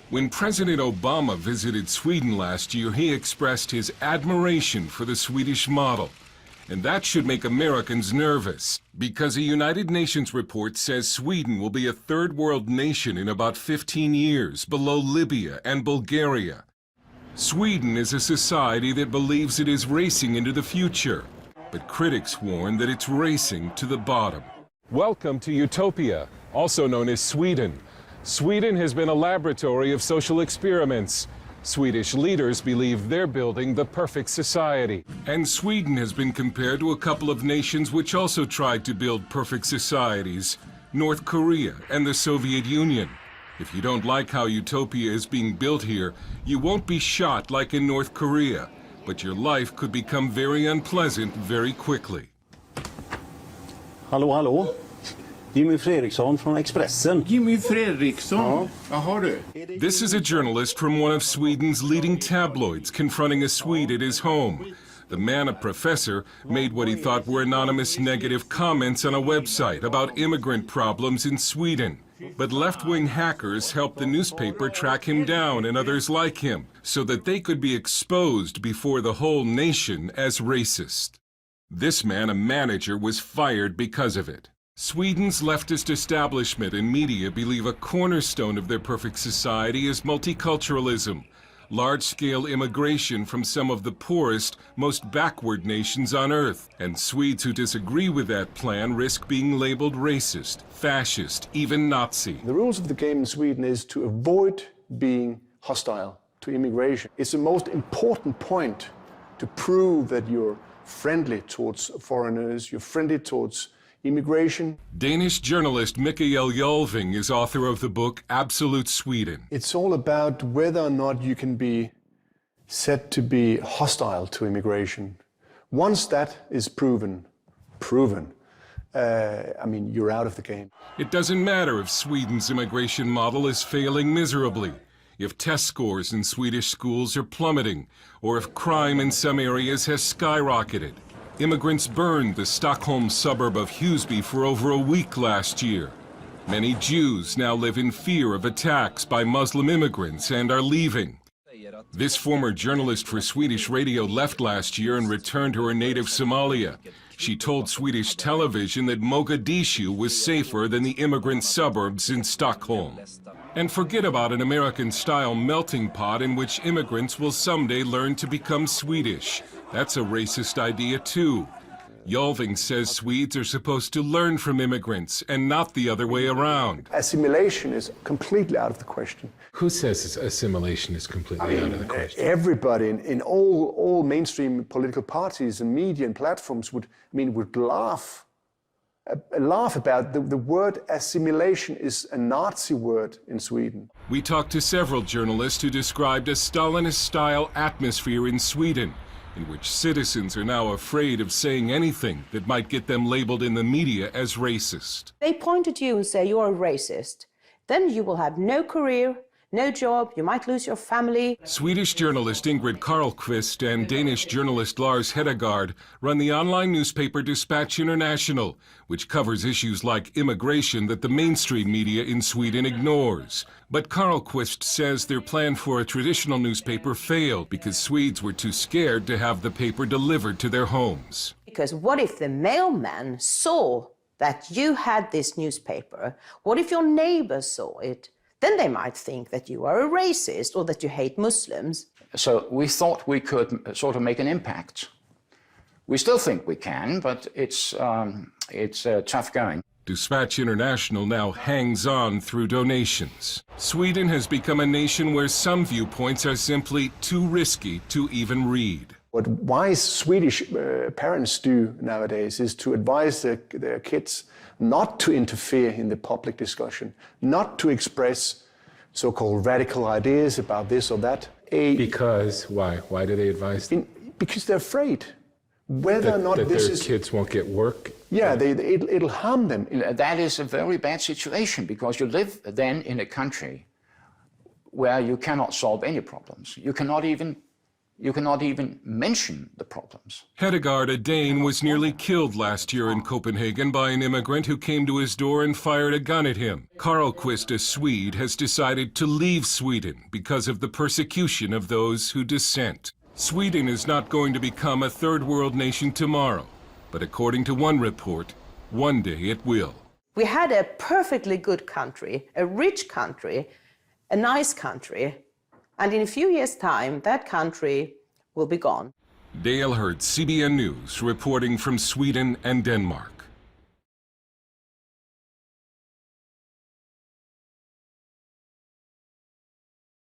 When President Obama visited Sweden last year, he expressed his admiration for the Swedish model. And that should make Americans nervous, because a United Nations report says Sweden will be a third world nation in about 15 years, below Libya and Bulgaria. Sweden is a society that believes it is racing into the future, but critics warn that it's racing to the bottom. Welcome to Utopia, also known as Sweden. Sweden has been a laboratory of social experiments. Swedish leaders believe they're building the perfect society. And Sweden has been compared to a couple of nations which also tried to build perfect societies, North Korea and the Soviet Union. If you don't like how Utopia is being built here, you won't be shot like in North Korea, but your life could become very unpleasant very quickly. Hallå, hallå. Jimmy Fredriksson från Expressen. Jimmy Fredriksson? Jaha du. This is a journalist from one of Sweden's leading tabloids confronting a Swede at his home. The man, a professor, made what he thought were anonymous negative comments on a website about immigrant problems in Sweden. But left-wing hackers helped the newspaper track him down and others like him, so that they could be exposed before the whole nation as racist. This man, a manager, was fired because of it. Sweden's leftist establishment and media believe a cornerstone of their perfect society is multiculturalism, large-scale immigration from some of the poorest, most backward nations on earth. And Swedes who disagree with that plan risk being labeled racist, fascist, even Nazi. The rules of the game in Sweden is to avoid being hostile to immigration. It's the most important point to prove that you're friendly towards foreigners, you're friendly towards immigration. Danish journalist Mikael Jalving is author of the book Absolute Sweden. It's all about whether or not you can be said to be hostile to immigration. Once that is proven, I mean, you're out of the game. It doesn't matter if Sweden's immigration model is failing miserably, if test scores in Swedish schools are plummeting, or if crime in some areas has skyrocketed. Immigrants burned the Stockholm suburb of Husby for over a week last year. Many Jews now live in fear of attacks by Muslim immigrants and are leaving. This former journalist for Swedish radio left last year and returned to her native Somalia. She told Swedish television that Mogadishu was safer than the immigrant suburbs in Stockholm. And forget about an American-style melting pot in which immigrants will someday learn to become Swedish. That's a racist idea, too. Jalving says Swedes are supposed to learn from immigrants and not the other way around. Assimilation is completely out of the question. Who says assimilation is completely out of the question? Everybody in all mainstream political parties and media and platforms would laugh about the word assimilation is a Nazi word in Sweden. We talked to several journalists who described a Stalinist-style atmosphere in Sweden, in which citizens are now afraid of saying anything that might get them labeled in the media as racist. They point at you and say you're a racist. Then you will have no career, no job, you might lose your family. Swedish journalist Ingrid Carlqvist and Danish journalist Lars Hedegaard run the online newspaper Dispatch International, which covers issues like immigration that the mainstream media in Sweden ignores. But Carlqvist says their plan for a traditional newspaper failed because Swedes were too scared to have the paper delivered to their homes. Because what if the mailman saw that you had this newspaper? What if your neighbor saw it? Then they might think that you are a racist or that you hate Muslims. So we thought we could sort of make an impact. We still think we can, but it's tough going. Dispatch International now hangs on through donations. Sweden has become a nation where some viewpoints are simply too risky to even read. What wise Swedish parents do nowadays is to advise their kids not to interfere in the public discussion, not to express so-called radical ideas about this or that. Because why? Why do they advise them? Because they're afraid whether or not this is... their kids won't get work? Yeah, it'll harm them. That is a very bad situation because you live then in a country where you cannot solve any problems. You cannot even you cannot even mention the problems. Hedegaard, a Dane, was nearly killed last year in Copenhagen by an immigrant who came to his door and fired a gun at him. Karlqvist, a Swede, has decided to leave Sweden because of the persecution of those who dissent. Sweden is not going to become a third world nation tomorrow, but according to one report, one day it will. We had a perfectly good country, a rich country, a nice country, and in a few years' time, that country will be gone. Dale Hurt, CBN News, reporting from Sweden and Denmark.